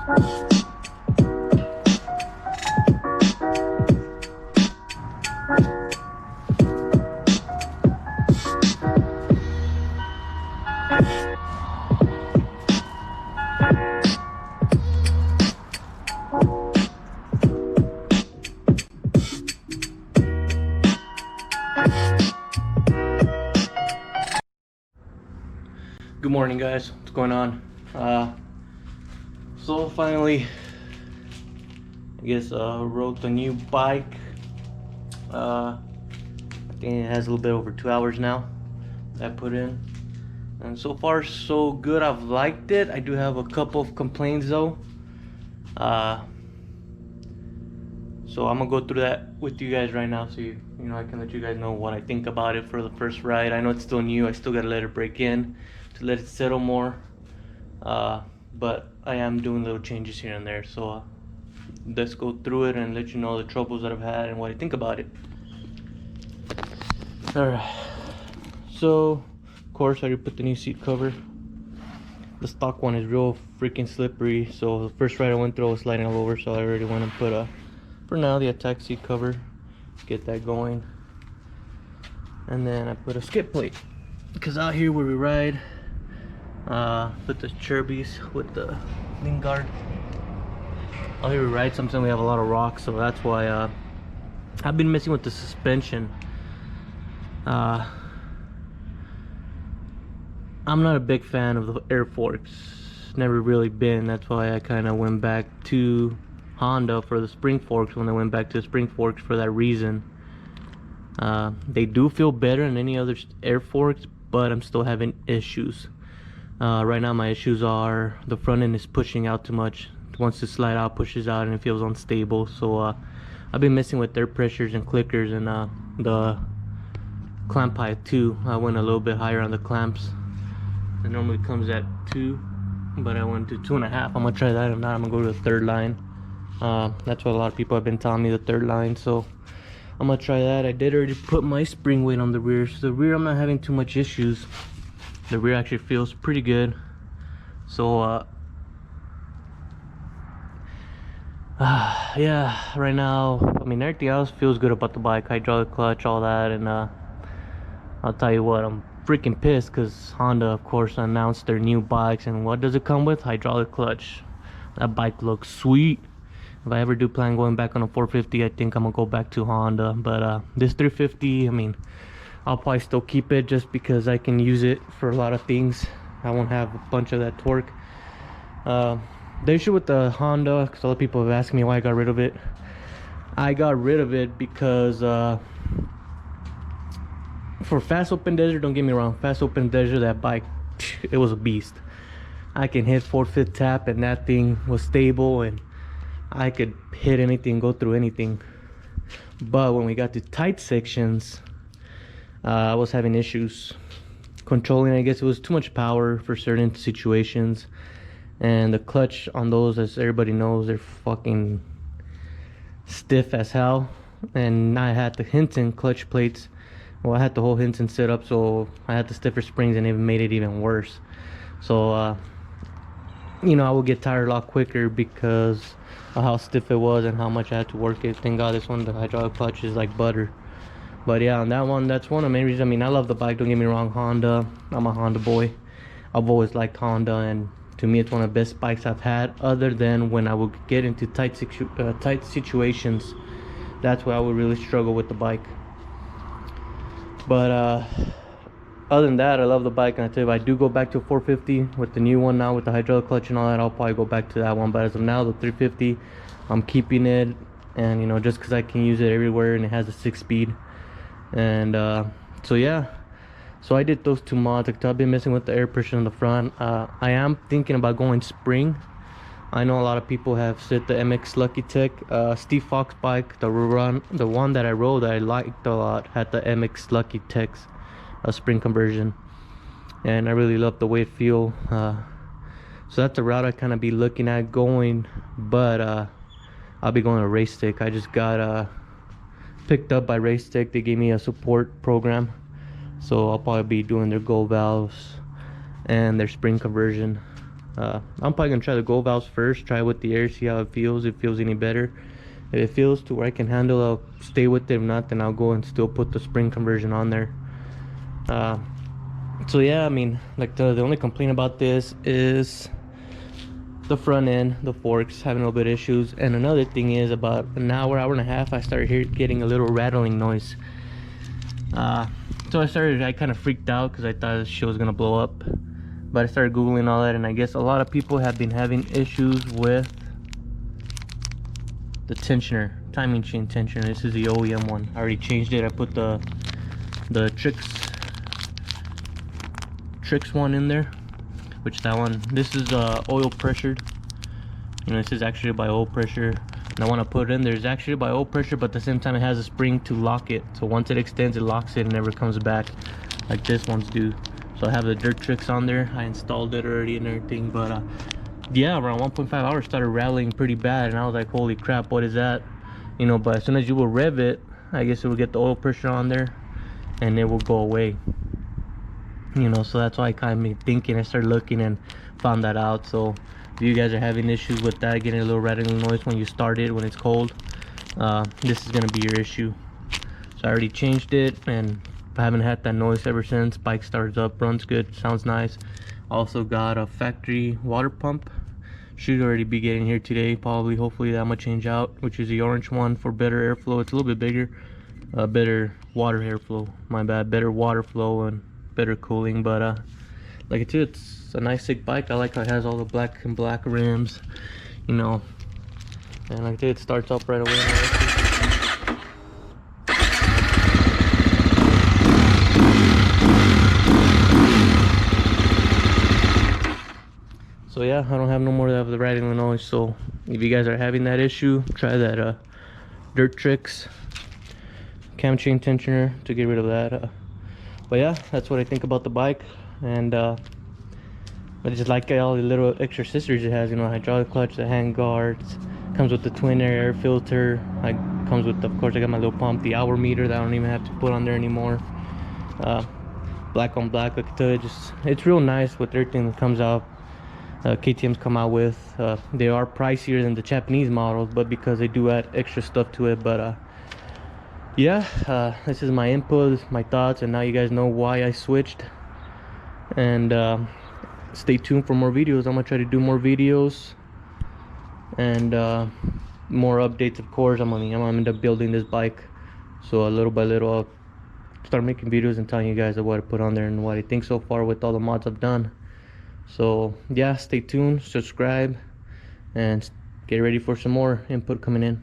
Good morning, guys. What's going on? So finally, I guess rode the new bike. I think it has a little bit over 2 hours now that I put in, and so far so good. I've liked it. I do have a couple of complaints though. So I'm gonna go through that with you guys right now, so you know I can let you guys know what I think about it for the first ride. I know it's still new. I still gotta let it break in to let it settle more. But I am doing little changes here and there. So let's go through it and let you know the troubles that I've had and what I think about it. Alright. So of course I already put the new seat cover. The stock one is real freaking slippery. So the first ride I went through I was sliding all over. So I already went and put for now the attack seat cover. Get that going. And then I put a skid plate. Because out here where we ride, put the Cherbys with the lean guard. Out here we ride, sometimes we have a lot of rocks, so that's why I've been messing with the suspension. I'm not a big fan of the air forks, never really been. That's why I kind of went back to Honda for the spring forks when I went back to the spring forks for that reason. They do feel better than any other air forks, but I'm still having issues. Right now my issues are the front end is pushing out too much. Once it slide out, pushes out, and it feels unstable. So I've been messing with air pressures and clickers, and the clamp height too. I went a little bit higher on the clamps. It normally comes at 2, but I went to 2.5. I'm gonna try that. If not, I'm gonna go to the third line. That's what a lot of people have been telling me, the third line. So I'm gonna try that. I did already put my spring weight on the rear. So the rear I'm not having too much issues. The rear actually feels pretty good. So yeah, right now I mean everything else feels good about the bike. Hydraulic clutch, all that. And I'll tell you what, I'm freaking pissed because Honda of course announced their new bikes, and what does it come with? Hydraulic clutch. That bike looks sweet. If I ever do plan going back on a 450, I think I'm gonna go back to Honda. But this 350, I mean, I'll probably still keep it just because I can use it for a lot of things. I won't have a bunch of that torque. The issue with the Honda, because a lot of people have asked me why I got rid of it. I got rid of it because for fast open desert, don't get me wrong, fast open desert, that bike, it was a beast. I can hit 4/5 tap and that thing was stable, and I could hit anything, go through anything. But when we got to tight sections, I was having issues controlling. I guess it was too much power for certain situations, and the clutch on those, as everybody knows, they're fucking stiff as hell. And I had the Hinton clutch plates. Well, I had the whole Hinton set up, so I had the stiffer springs, and it made it even worse. So you know, I would get tired a lot quicker because of how stiff it was and how much I had to work it. Thank God this one, the hydraulic clutch, is like butter. But yeah, on that one, that's one of the main reasons. I mean, I love the bike, don't get me wrong. Honda, I'm a Honda boy. I've always liked Honda, and to me it's one of the best bikes I've had, other than when I would get into tight situations. That's where I would really struggle with the bike. But other than that, I love the bike. And I tell you, if I do go back to 450 with the new one now with the hydraulic clutch and all that, I'll probably go back to that one. But as of now, the 350, I'm keeping it. And you know, just because I can use it everywhere, and it has a 6-speed. And so yeah, so I did those 2 mods. I've been messing with the air pressure on the front. I am thinking about going spring. I know a lot of people have said the MX Lucky Tech, Steve Fox bike, the one that I rode that I liked a lot, had the MX Lucky Tech's spring conversion, and I really love the way it feel. So that's the route I kind of be looking at going. But I'll be going to Race Stick. I just got picked up by Race Stick. They gave me a support program, so I'll probably be doing their gold valves and their spring conversion. I'm probably gonna try the gold valves first, try with the air, see how it feels, if it feels any better. If it feels to where I can handle, I'll stay with it. If not, then I'll go and still put the spring conversion on there. So yeah, I mean, like the only complaint about this is the front end, the forks having a little bit of issues. And another thing is, about an hour and a half, I started getting a little rattling noise. So I kind of freaked out because I thought this shit was gonna blow up. But I started googling all that, and I guess a lot of people have been having issues with the tensioner, timing chain tensioner. This is the OEM one. I already changed it. I put the Trix one in there, which that one, this is oil pressured. You know, this is actually by oil pressure, and I want to put it in there. It's actually by oil pressure, but at the same time it has a spring to lock it, so once it extends, it locks it and never comes back like this one's do. So I have the Dirt Trix on there. I installed it already and everything, but yeah, around 1.5 hours started rattling pretty bad, and I was like, holy crap, what is that? You know, but as soon as you will rev it, I guess it will get the oil pressure on there and it will go away. You know, so that's why I kind of thinking, I started looking and found that out. So if you guys are having issues with that, getting a little rattling noise when you start it when it's cold, this is going to be your issue. So I already changed it, and I haven't had that noise ever since. Bike starts up, runs good, sounds nice. Also got a factory water pump. Should already be getting here today, probably. Hopefully that might change out, which is the orange one for better airflow. It's a little bit bigger, better water airflow, my bad, better water flow and better cooling. But like I said, it's a nice sick bike. I like how it has all the black and black rims, you know, and like I said, it starts up right away. So yeah, I don't have no more of the rattling noise. So if you guys are having that issue, try that Dirt Trix cam chain tensioner to get rid of that. But yeah, that's what I think about the bike. And I just like all the little extra accessories it has. You know, hydraulic clutch, the hand guards, comes with the twin air filter. Comes with, of course, I got my little pump, the hour meter that I don't even have to put on there anymore. Black on black, like I said, it's real nice with everything that comes out. KTM's come out with. They are pricier than the Japanese models, but because they do add extra stuff to it. But yeah, this is my input, my thoughts, and now you guys know why I switched. And stay tuned for more videos. I'm gonna try to do more videos and more updates, of course. I'm gonna end up building this bike, so little by little I'll start making videos and telling you guys what I put on there and what I think so far with all the mods I've done. So yeah, stay tuned, subscribe, and get ready for some more input coming in.